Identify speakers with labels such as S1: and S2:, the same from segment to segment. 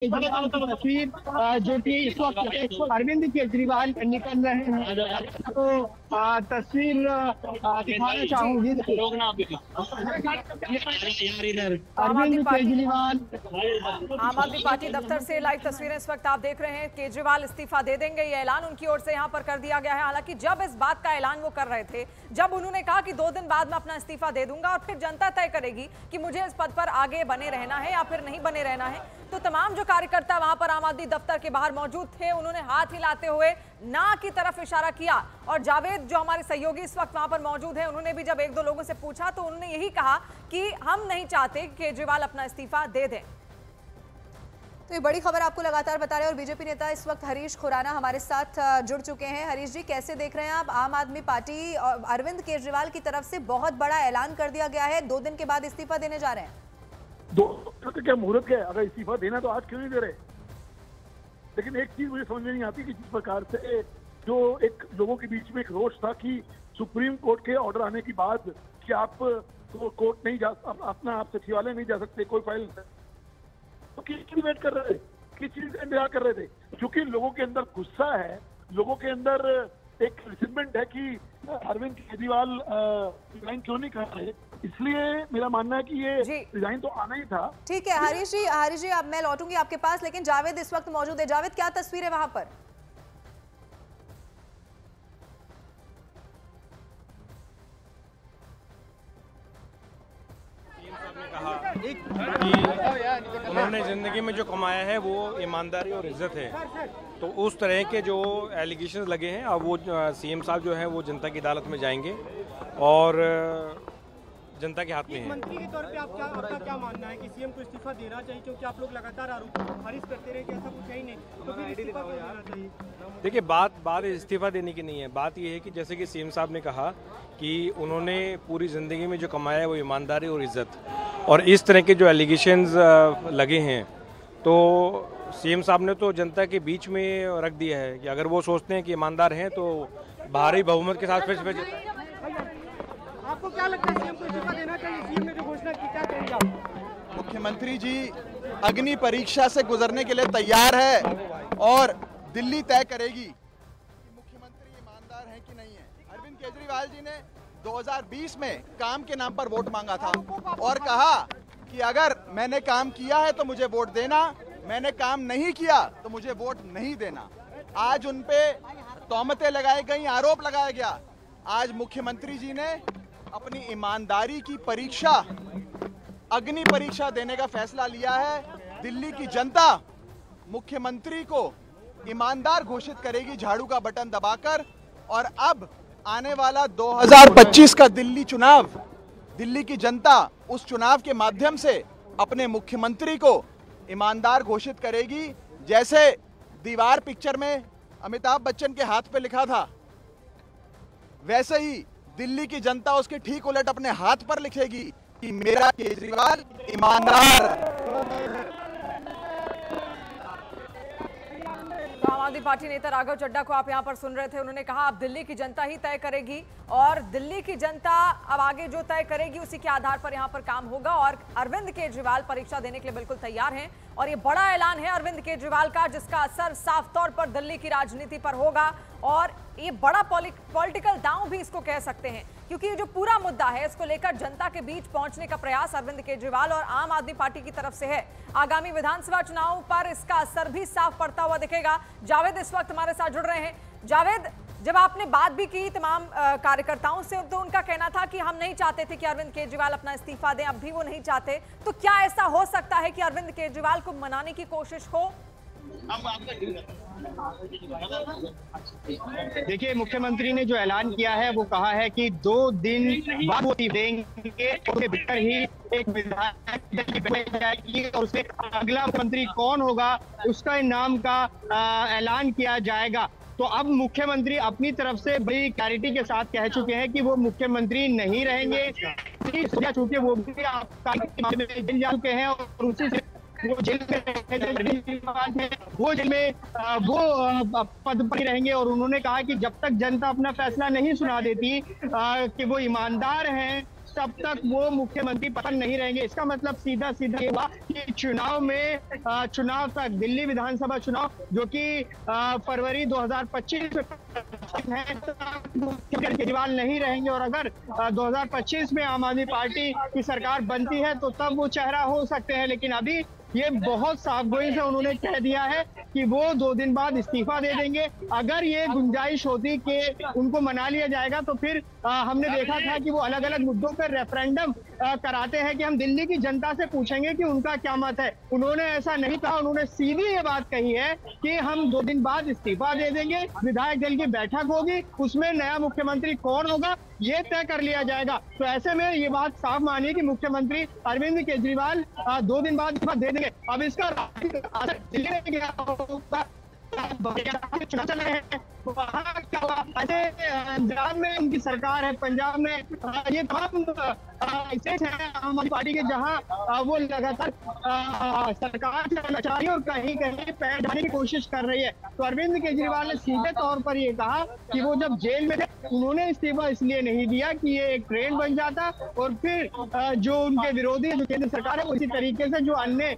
S1: तस्वीर जो कि इस वक्त अरविंद केजरीवाल निकल रहे हैं, तो तस्वीर दिखाना चाहूंगी। अरविंद केजरीवाल
S2: आम आदमी पार्टी दफ्तर से लाइव तस्वीरें इस वक्त आप देख रहे हैं। केजरीवाल इस्तीफा दे देंगे, ये ऐलान उनकी ओर से यहां पर कर दिया गया है। हालांकि जब इस बात का ऐलान वो कर रहे थे, जब उन्होंने कहा कि 2 दिन बाद मैं अपना इस्तीफा दे दूंगा और फिर जनता तय करेगी कि मुझे इस पद पर आगे बने रहना है या फिर नहीं बने रहना है, तो तमाम जो कार्यकर्ता वहां पर आम आदमी दफ्तर के बाहर मौजूद थे, उन्होंने हाथ हिलाते हुए ना की तरफ इशारा किया। और जावेद जो हमारे सहयोगी इस वक्त वहां पर मौजूद हैं, उन्होंने भी जब 1-2 लोगों से पूछा तो उन्होंने यही कहा कि हम नहीं चाहते कि केजरीवाल अपना इस्तीफा दे दें। तो ये बड़ी खबर आपको लगातार बता रहे हैं। और बीजेपी नेता इस वक्त हरीश खुराना हमारे साथ जुड़ चुके हैं। हरीश जी, कैसे देख रहे हैं आप? आम आदमी पार्टी और अरविंद केजरीवाल की तरफ से बहुत बड़ा ऐलान कर दिया गया है, 2 दिन के बाद इस्तीफा देने जा रहे हैं।
S3: 2 तो क्या मुहूर्त क्या है? अगर इस्तीफा देना तो आज क्यों नहीं दे रहे? लेकिन एक चीज मुझे समझ में नहीं आती कि जिस प्रकार से जो एक लोगों के बीच में एक रोष था कि सुप्रीम कोर्ट के ऑर्डर आने के बाद कि आप तो कोर्ट नहीं जा, अपना आप सचिवालय नहीं जा सकते, कोई फाइल, तो किस चीज वेट कर रहे थे, किस चीज का इंतजार कर रहे थे? क्योंकि लोगों के अंदर गुस्सा है, लोगों के अंदर एक रिसेंटमेंट है कि अरविंद केजरीवाल रिजाइन क्यों नहीं कर रहे, इसलिए मेरा मानना है कि ये रिजाइन तो आना ही था।
S2: ठीक है हरीश जी, अब मैं लौटूंगी आपके पास, लेकिन जावेद इस वक्त मौजूद है। जावेद, क्या तस्वीर है वहां पर?
S4: उन्होंने जिंदगी में जो कमाया है वो ईमानदारी और इज्जत है, तो उस तरह के जो एलिगेशंस लगे हैं, अब वो सीएम साहब जो हैं वो जनता की अदालत में जाएंगे और जनता के हाथ में है।
S5: मंत्री के तौर पे आपका क्या मानना है कि सीएम को इस्तीफा देना चाहिए? क्योंकि आप लोग लगातार आरोप खारिज करते रहे कि ऐसा कुछ है ही नहीं, तो फिर इस्तीफा क्यों देना चाहिए?
S4: देखिए, बात इस्तीफा देने की नहीं है। बात ये है कि जैसे कि सीएम साहब ने कहा कि उन्होंने पूरी ज़िंदगी में जो कमाया है वो ईमानदारी और इज्जत, और इस तरह के जो एलिगेशंस लगे हैं तो सीएम साहब ने तो जनता के बीच में रख दिया है कि अगर वो सोचते हैं कि ईमानदार हैं तो भारी बहुमत के साथ फिर
S5: आपको क्या लगता है सीएम को इस्तीफा देना चाहिए? सीएम ने जो घोषणा की, क्या कहेंगे आप?
S6: मुख्यमंत्री जी अग्नि परीक्षा से गुजरने के लिए तैयार है और दिल्ली तय करेगी कि मुख्यमंत्री ईमानदार हैं कि नहीं है। अरविंद केजरीवाल जी ने 2020 में काम के नाम पर वोट मांगा था और कहा कि अगर मैंने काम किया है तो मुझे वोट देना, मैंने काम नहीं किया तो मुझे वोट नहीं देना। आज उनपे तोहमतें लगाई गई, आरोप लगाया गया। आज मुख्यमंत्री जी ने अपनी ईमानदारी की परीक्षा, अग्नि परीक्षा देने का फैसला लिया है। दिल्ली की जनता मुख्यमंत्री को ईमानदार घोषित करेगी झाड़ू का बटन दबाकर, और अब आने वाला 2025 का दिल्ली चुनाव, दिल्ली की जनता उस चुनाव के माध्यम से अपने मुख्यमंत्री को ईमानदार घोषित करेगी। जैसे दीवार पिक्चर में अमिताभ बच्चन के हाथ पे लिखा था, वैसे ही दिल्ली की जनता उसके ठीक उलट अपने हाथ पर लिखेगी कि मेरा केजरीवाल ईमानदार।
S2: तो आम आदमी पार्टी नेता राघव चड्ढा को आप यहां पर सुन रहे थे। उन्होंने कहा अब दिल्ली की जनता ही तय करेगी और दिल्ली की जनता अब आगे जो तय करेगी उसी के आधार पर यहां पर काम होगा। और अरविंद केजरीवाल परीक्षा देने के लिए बिल्कुल तैयार हैं और ये बड़ा ऐलान है अरविंद केजरीवाल का, जिसका असर साफ तौर पर दिल्ली की राजनीति पर होगा और ये बड़ा पॉलिटिकल दांव भी इसको कह सकते हैं, क्योंकि ये जो पूरा मुद्दा है इसको लेकर जनता के बीच पहुंचने का प्रयास अरविंद केजरीवाल और आम आदमी पार्टी की तरफ से है। आगामी विधानसभा चुनाव पर इसका असर भी साफ पड़ता हुआ दिखेगा। जावेद इस वक्त हमारे साथ जुड़ रहे हैं। जावेद, जब आपने बात भी की तमाम कार्यकर्ताओं से, तो उनका कहना था कि हम नहीं चाहते थे कि अरविंद केजरीवाल अपना इस्तीफा दें, अब भी वो नहीं चाहते, तो क्या ऐसा हो सकता है कि अरविंद केजरीवाल को मनाने की कोशिश हो?
S1: देखिए, मुख्यमंत्री ने जो ऐलान किया है वो कहा है कि 2 दिन बाद वो देंगे, उसके भीतर ही एक विधायक जाएगी और उससे अगला मुख्यमंत्री कौन होगा उसका नाम का ऐलान किया जाएगा। तो अब मुख्यमंत्री अपनी तरफ से बड़ी क्लैरिटी के साथ कह चुके हैं कि वो मुख्यमंत्री नहीं रहेंगे, चूंकि वो भी जेल जा चुके हैं और उसी से वो जेल में वो जेल में वो पद पर रहेंगे। और उन्होंने कहा कि जब तक जनता अपना फैसला नहीं सुना देती कि वो ईमानदार हैं, तब तक वो मुख्यमंत्री पद नहीं रहेंगे। इसका मतलब सीधा सीधा ये हुआ कि चुनाव तक दिल्ली विधानसभा चुनाव जो कि फरवरी 2025 में केजरीवाल नहीं रहेंगे, और अगर 2025 में आम आदमी पार्टी की सरकार बनती है तो तब वो चेहरा हो सकते हैं। लेकिन अभी ये बहुत साफगोई से उन्होंने कह दिया है कि वो 2 दिन बाद इस्तीफा दे देंगे। अगर ये गुंजाइश होती कि उनको मना लिया जाएगा तो फिर हमने देखा था कि वो अलग अलग मुद्दों पर रेफरेंडम कराते हैं कि हम दिल्ली की जनता से पूछेंगे कि उनका क्या मत है। उन्होंने ऐसा नहीं कहा, उन्होंने सीधी ये बात कही है कि हम 2 दिन बाद इस्तीफा दे देंगे, विधायक दल की बैठक होगी, उसमें नया मुख्यमंत्री कौन होगा ये तय कर लिया जाएगा। तो ऐसे में ये बात साफ मानिए कि मुख्यमंत्री अरविंद केजरीवाल 2 दिन बाद इस्तीफा दे देंगे। अब इसका असर दिल्ली में क्या होगा, चुनाव चल रहे हैं वहाँ क्या हुआ, ऐसे पंजाब में उनकी सरकार है, पंजाब में ये तमाम स्टेट है आम आदमी पार्टी के जहाँ वो लगातार सरकार से नचारी और कहीं कहीं पैर डालने की कोशिश कर रही है। तो अरविंद केजरीवाल ने सीधे तौर पर ये कहा कि वो जब जेल में थे उन्होंने इस्तीफा इसलिए नहीं दिया कि ये एक ट्रेंड बन जाता और फिर जो उनके विरोधी जो केंद्र सरकार है उसी तरीके से जो अन्य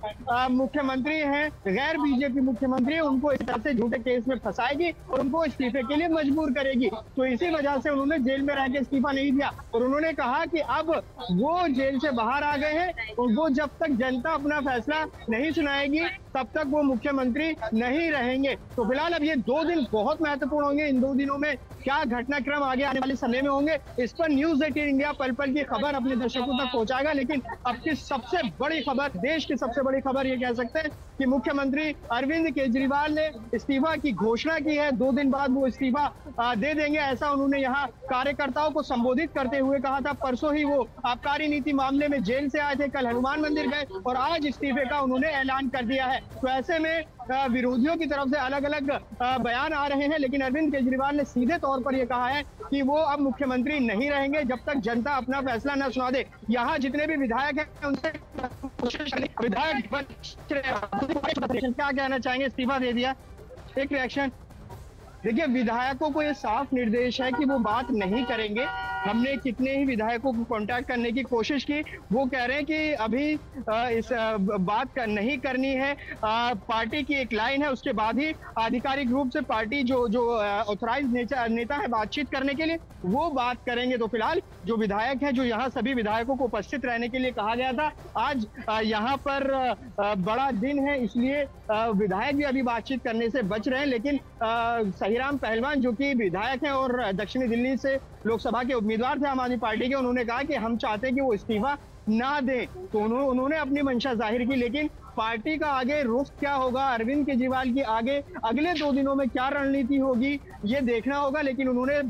S1: मुख्यमंत्री हैं गैर बीजेपी मुख्यमंत्री उनको इस तरह से झूठे केस में फंसाएगी और उनको इस्तीफे के लिए मजबूर करेगी। तो इसी वजह से उन्होंने जेल में रह के इस्तीफा नहीं दिया और उन्होंने कहा कि अब वो जेल से बाहर आ गए हैं और वो जब तक जनता अपना फैसला नहीं सुनाएगी तब तक वो मुख्यमंत्री नहीं रहेंगे। तो फिलहाल अब ये 2 दिन बहुत महत्वपूर्ण होंगे। इन 2 दिनों में क्या घटनाक्रम आगे आने वाले समय में होंगे इस पर न्यूज़ 18 इंडिया पल पल की खबर अपने दर्शकों तक पहुंचाएगा। लेकिन अब की सबसे बड़ी खबर, देश की सबसे बड़ी खबर ये कह सकते हैं कि मुख्यमंत्री अरविंद केजरीवाल ने इस्तीफा की घोषणा की है। 2 दिन बाद वो इस्तीफा दे देंगे, ऐसा उन्होंने यहाँ कार्यकर्ताओं को संबोधित करते हुए कहा था। परसों ही वो आबकारी नीति मामले में जेल से आए थे, कल हनुमान मंदिर गए और आज इस्तीफे का उन्होंने ऐलान कर दिया है। तो ऐसे में विरोधियों की तरफ से अलग अलग बयान आ रहे हैं, लेकिन अरविंद केजरीवाल ने सीधे तौर पर यह कहा है कि वो अब मुख्यमंत्री नहीं रहेंगे जब तक जनता अपना फैसला न सुना दे। यहाँ जितने भी विधायक हैं उनसे विधायक क्या कहना चाहेंगे, इस्तीफा दे दिया, एक रिएक्शन। देखिए, विधायकों को ये साफ निर्देश है कि वो बात नहीं करेंगे। हमने कितने ही विधायकों को कांटेक्ट करने की कोशिश की, वो कह रहे हैं कि अभी इस बात नहीं करनी है। पार्टी की एक लाइन है, उसके बाद ही आधिकारिक रूप से पार्टी जो ऑथराइज नेता है बातचीत करने के लिए वो बात करेंगे। तो फिलहाल जो विधायक हैं, जो यहाँ सभी विधायकों को उपस्थित रहने के लिए कहा गया था, आज यहाँ पर बड़ा दिन है इसलिए विधायक भी अभी बातचीत करने से बच रहे हैं। लेकिन सहीराम पहलवान जो कि विधायक हैं और दक्षिणी दिल्ली से लोकसभा के उम्मीदवार थे आम आदमी पार्टी के, उन्होंने कहा कि हम चाहते हैं कि वो इस्तीफा ना दें। तो उन्होंने अपनी मंशा जाहिर की। लेकिन पार्टी का आगे रुख क्या होगा, अरविंद केजरीवाल की आगे अगले 2 दिनों में क्या रणनीति होगी ये देखना होगा। लेकिन उन्होंने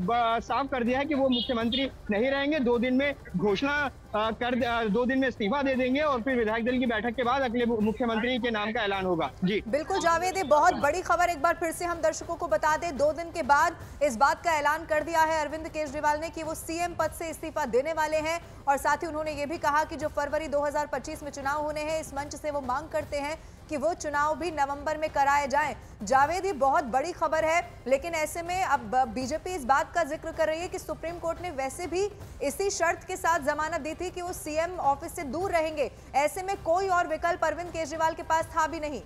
S1: साफ कर दिया है कि वो मुख्यमंत्री नहीं रहेंगे। 2 दिन में घोषणा 2 दिन में इस्तीफा दे देंगे और फिर विधायक दल की बैठक के बाद अगले मुख्यमंत्री के नाम का ऐलान होगा। जी
S2: बिल्कुल जावेद, ये बहुत बड़ी खबर एक बार फिर से हम दर्शकों को बता दें। 2 दिन के बाद इस बात का ऐलान कर दिया है अरविंद केजरीवाल ने कि वो सीएम पद से इस्तीफा देने वाले हैं और साथ ही उन्होंने ये भी कहा कि जो फरवरी 2025 में चुनाव होने हैं इस मंच से वो मांग करते हैं कि वो चुनाव भी नवंबर में कराए जाएं। जावेद, ये बहुत बड़ी खबर है, लेकिन ऐसे में अब बीजेपी इस बात का जिक्र कर रही है कि सुप्रीम कोर्ट ने वैसे भी इसी शर्त के साथ जमानत दी थी कि वो सीएम ऑफिस से दूर रहेंगे। ऐसे में कोई और विकल्प अरविंद केजरीवाल के पास था भी नहीं।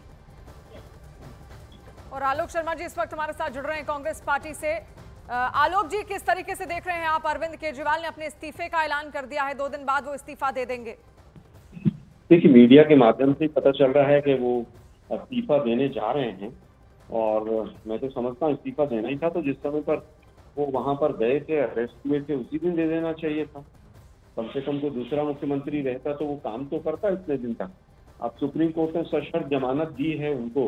S2: और आलोक शर्मा जी इस वक्त हमारे साथ जुड़ रहे हैं कांग्रेस पार्टी से। आलोक जी, किस तरीके से देख रहे हैं आप, अरविंद केजरीवाल ने अपने इस्तीफे का ऐलान कर दिया है, 2 दिन बाद वो इस्तीफा दे देंगे।
S7: देखिए, मीडिया के माध्यम से पता चल रहा है कि वो इस्तीफा देने जा रहे हैं और मैं तो समझता हूँ इस्तीफा देना ही था तो जिस समय पर वो वहां पर गए थे, अरेस्ट हुए थे, उसी दिन दे देना चाहिए था। कम से कम कोई दूसरा मुख्यमंत्री रहता तो वो काम तो करता इतने दिन तक। अब सुप्रीम कोर्ट ने सशर्त जमानत दी है उनको,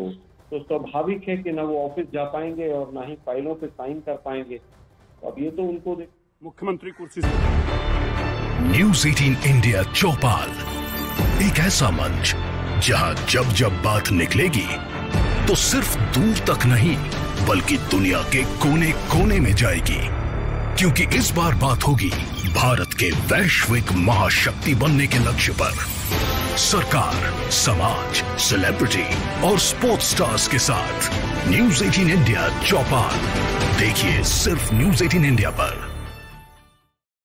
S7: तो स्वाभाविक है कि ना वो ऑफिस जा पाएंगे और ना ही फाइलों पे साइन कर पाएंगे। तो अब ये तो उनको
S8: मुख्यमंत्री कुर्सी से। न्यूज़ 18 इंडिया चौपाल, एक ऐसा मंच जहां जब जब बात निकलेगी तो सिर्फ दूर तक नहीं बल्कि दुनिया के कोने कोने में जाएगी, क्योंकि इस बार बात होगी भारत के वैश्विक महाशक्ति बनने के लक्ष्य पर। सरकार, समाज, सेलिब्रिटी और स्पोर्ट्स स्टार्स के साथ न्यूज़ 18 इंडिया चौपाल देखिए सिर्फ न्यूज़ 18 इंडिया पर।